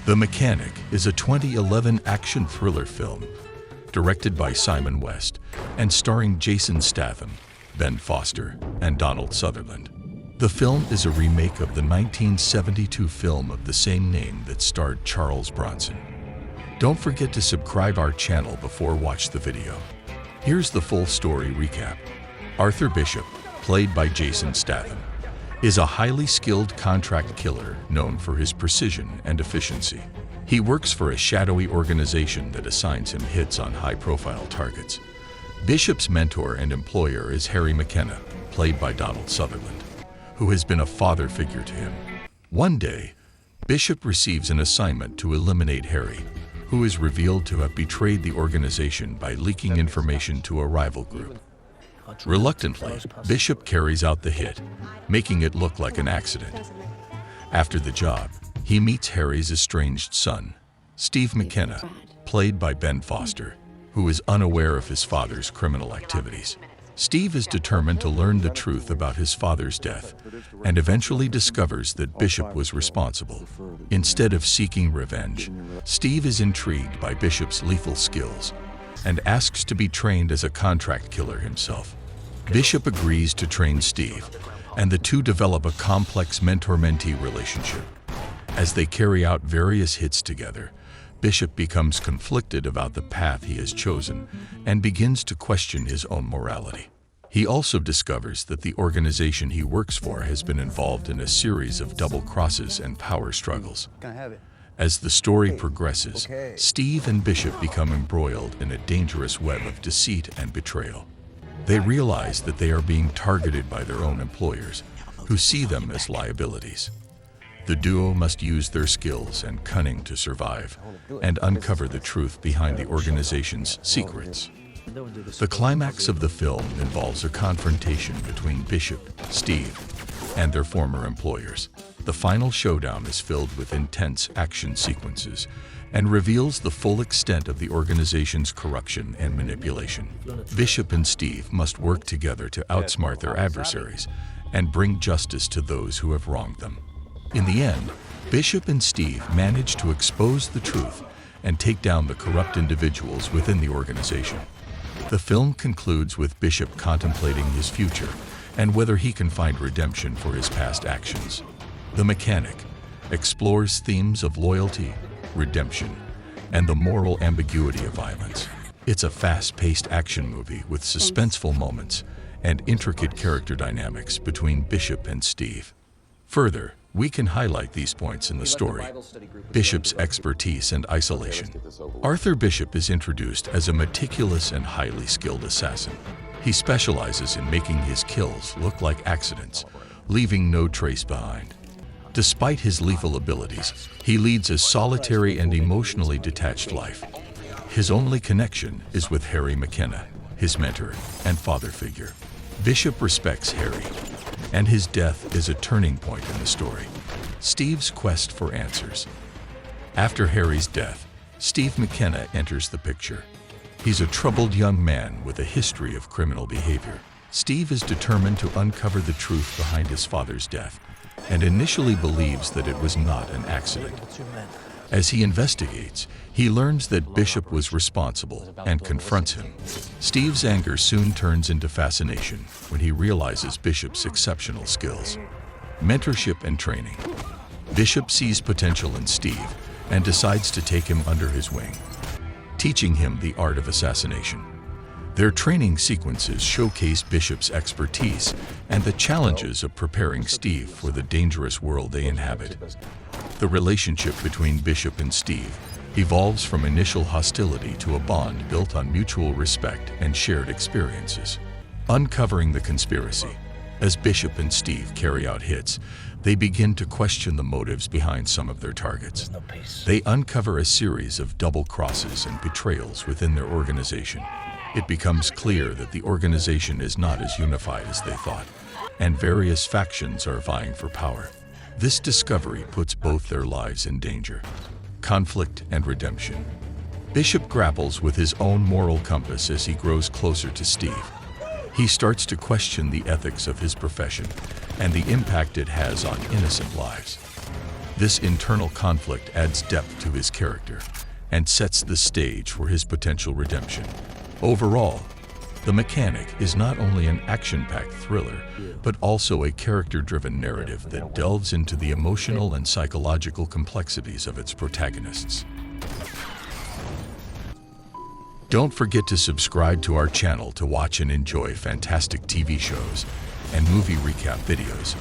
The Mechanic is a 2011 action thriller film directed by Simon West and starring Jason Statham, Ben Foster, and Donald Sutherland. The film is a remake of the 1972 film of the same name that starred Charles Bronson. Don't forget to subscribe our channel before watch the video. Here's the full story recap. Arthur Bishop, played by Jason Statham, is a highly skilled contract killer known for his precision and efficiency. He works for a shadowy organization that assigns him hits on high-profile targets. Bishop's mentor and employer is Harry McKenna, played by Donald Sutherland, who has been a father figure to him. One day, Bishop receives an assignment to eliminate Harry, who is revealed to have betrayed the organization by leaking information to a rival group. Reluctantly, Bishop carries out the hit, making it look like an accident. After the job, he meets Harry's estranged son, Steve McKenna, played by Ben Foster, who is unaware of his father's criminal activities. Steve is determined to learn the truth about his father's death and eventually discovers that Bishop was responsible. Instead of seeking revenge, Steve is intrigued by Bishop's lethal skills and asks to be trained as a contract killer himself. Bishop agrees to train Steve, and the two develop a complex mentor-mentee relationship. As they carry out various hits together, Bishop becomes conflicted about the path he has chosen and begins to question his own morality. He also discovers that the organization he works for has been involved in a series of double crosses and power struggles. As the story progresses, Steve and Bishop become embroiled in a dangerous web of deceit and betrayal. They realize that they are being targeted by their own employers, who see them as liabilities. The duo must use their skills and cunning to survive and uncover the truth behind the organization's secrets. The climax of the film involves a confrontation between Bishop, Steve, and their former employers. The final showdown is filled with intense action sequences and reveals the full extent of the organization's corruption and manipulation. Bishop and Steve must work together to outsmart their adversaries and bring justice to those who have wronged them. In the end, Bishop and Steve manage to expose the truth and take down the corrupt individuals within the organization. The film concludes with Bishop contemplating his future and whether he can find redemption for his past actions. The Mechanic explores themes of loyalty, redemption, and the moral ambiguity of violence. It's a fast-paced action movie with suspenseful moments and intricate character dynamics between Bishop and Steve. Further, we can highlight these points in the story. Bishop's expertise and isolation. Arthur Bishop is introduced as a meticulous and highly skilled assassin. He specializes in making his kills look like accidents, leaving no trace behind. Despite his lethal abilities, he leads a solitary and emotionally detached life. His only connection is with Harry McKenna, his mentor and father figure. Bishop respects Harry, and his death is a turning point in the story. Steve's quest for answers. After Harry's death, Steve McKenna enters the picture. He's a troubled young man with a history of criminal behavior. Steve is determined to uncover the truth behind his father's death and initially believes that it was not an accident. As he investigates, he learns that Bishop was responsible and confronts him. Steve's anger soon turns into fascination when he realizes Bishop's exceptional skills. Mentorship and training. Bishop sees potential in Steve and decides to take him under his wing, teaching him the art of assassination. Their training sequences showcase Bishop's expertise and the challenges of preparing Steve for the dangerous world they inhabit. The relationship between Bishop and Steve evolves from initial hostility to a bond built on mutual respect and shared experiences. Uncovering the conspiracy. As Bishop and Steve carry out hits, they begin to question the motives behind some of their targets. They uncover a series of double crosses and betrayals within their organization. It becomes clear that the organization is not as unified as they thought, and various factions are vying for power. This discovery puts both their lives in danger. Conflict and redemption. Bishop grapples with his own moral compass as he grows closer to Steve. He starts to question the ethics of his profession and the impact it has on innocent lives. This internal conflict adds depth to his character and sets the stage for his potential redemption. Overall, The Mechanic is not only an action-packed thriller, but also a character-driven narrative that delves into the emotional and psychological complexities of its protagonists. Don't forget to subscribe to our channel to watch and enjoy fantastic TV shows and movie recap videos.